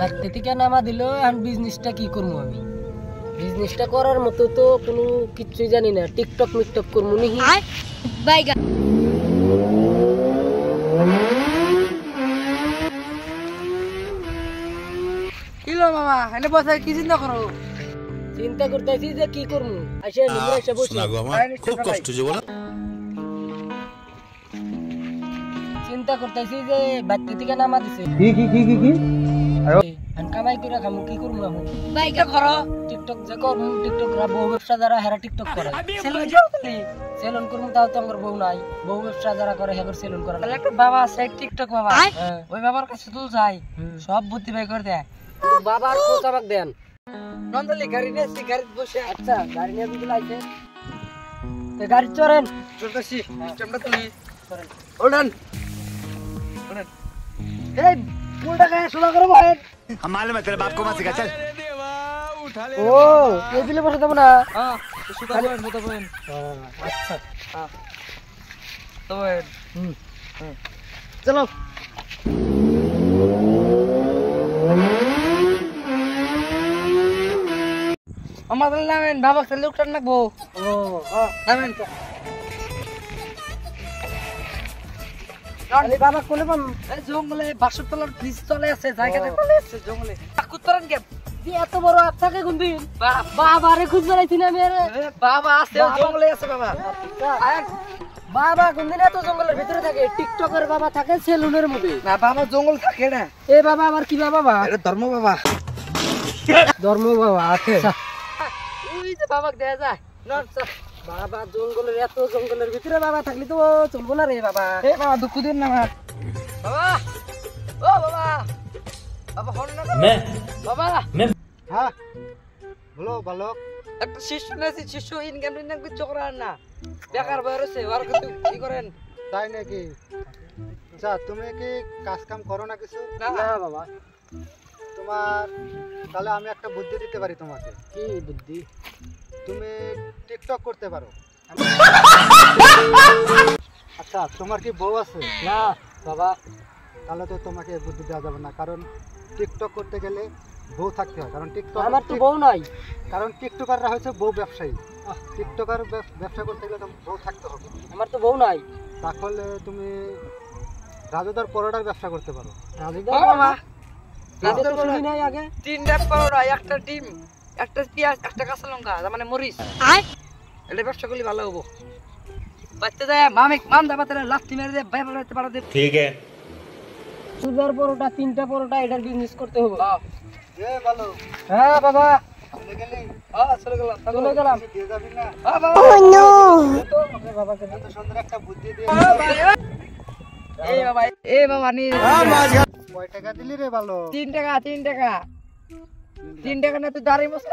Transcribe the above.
বাড়তে থেকে নামা দিল এখন বিজনেসটা কি করবো আমি বিজনেসটা করার মতো তো কোনো কিছুই জানি না টিকটক মিকটক করবো নি বাইগা কিলো মামা এনে বসে কি চিন্তা করো চিন্তা করতেছি যে কি করবো আসে নিমরা এসে বসে খুব কষ্ট যে বলা চিন্তা করতেছি যে বাড়তে থেকে নামা দিছে কি এখন কামাই করে খামু কি করবো আমি বাইকা করো টিকটক যে করবো টিকটক বউ ব্যবসা যারা হেরা টিকটক করে সেলুন করবো তাও তো আমার বউ নাই বউ ব্যবসা যারা করে হেগর সেলুন করে তাহলে একটা বাবা আছে টিকটক বাবা ওই বাবার কাছে তুল যাই সব বুদ্ধি বাই করে দেয় বাবার খোঁজ আমাকে দেন নন্দলি গাড়ি নিয়ে গাড়ি বসে আচ্ছা গাড়ি নিয়ে যদি লাইছে তো গাড়ি চড়েন চলতেছি স্টেমটা তুলি চড়েন ওড়ান এই পুলটা গায়ে সোজা করে বসেন हम मालूम है तेरे बाप को मत सिखा चल ও এই দিলে বসে দেবো না হ্যাঁ সুতা বলেন সুতা বলেন আচ্ছা হ্যাঁ তো বলেন চলো আমাদের নামেন বাবা তাহলে উঠান রাখবো ও হ্যাঁ নামেন আরে বাবা কোলে পাম এই জঙ্গলে বাসর তলার ব্রিজ তলে আছে জায়গাটা কোলে আছে জঙ্গলে কুত্তরান কে যে এত বড় আত্মাকে গুন্দিন বাবারে খুঁজ বেড়াইছি না আমি আরে বাবা আছে জঙ্গলে আছে বাবা বাবা কোনদিন এত জঙ্গলের ভিতরে থাকে টিকটকের বাবা থাকে সেলুনের মধ্যে না বাবা জঙ্গল থাকে না এ বাবা আবার কি বাবা এটা ধর্ম বাবা ধর্ম বাবা আছে ওই যে বাবাকে দেয়া যায় না বাবা জঙ্গলের এত জঙ্গলের ভিতরে বাবা থাকলে তো চলবো না রে বাবা এ বাবা দুঃখ দিন না আমার বাবা ও বাবা বাবা হন না বাবা হ্যাঁ বলো বালক একটা শিশু নাকি শিশু ইনকাম কিছু করার না বেকার বয়সে আর কিন্তু কি করেন তাই নাকি আচ্ছা তুমি কি কাজ কাম করো না কিছু না বাবা তোমার তাহলে আমি একটা বুদ্ধি দিতে পারি তোমাকে কি বুদ্ধি তুমি টিকটক করতে পারো আচ্ছা তোমার কি বউ আছে না বাবা তাহলে তো তোমাকে এই বুদ্ধি দেওয়া যাবে না কারণ টিকটক করতে গেলে বউ থাকতে হয় কারণ আমার তো বউ নাই কারণ টিকটকাররা হচ্ছে বউ ব্যবসায়ী টিকটকার ব্যবসা করতে গেলে তো বউ থাকতে হবে আমার তো বউ নাই তাহলে তুমি রাজুদার পরোটার ব্যবসা করতে পারো ও বাবা রাজুদার শুনি নাই আগে তিনটা পরোটা একটা ডিম একটা পেঁয়াজ একটা কাঁচা লঙ্কা তার মানে মরিচ এটা ব্যবসা করলে ভালো হবো বাচ্চা যায় মামিক মান দাবা তাহলে লাথি মেরে দে বাইরে বাড়াতে পারা দে ठीक है সুগার পরোটা তিনটা পরোটা এটার বিজনেস করতে হবে এ ভালো হ্যাঁ বাবা চলে গেলি চলে গেলাম চলে গেলাম দিয়ে যাবি না বাবা বাবাকে এত সুন্দর একটা বুদ্ধি দিয়ে এ বাবা নি কয় টাকা দিলি রে ভালো 3 টাকা 3 টাকা 3 টাকা না তুই দাঁড়িয়ে বসে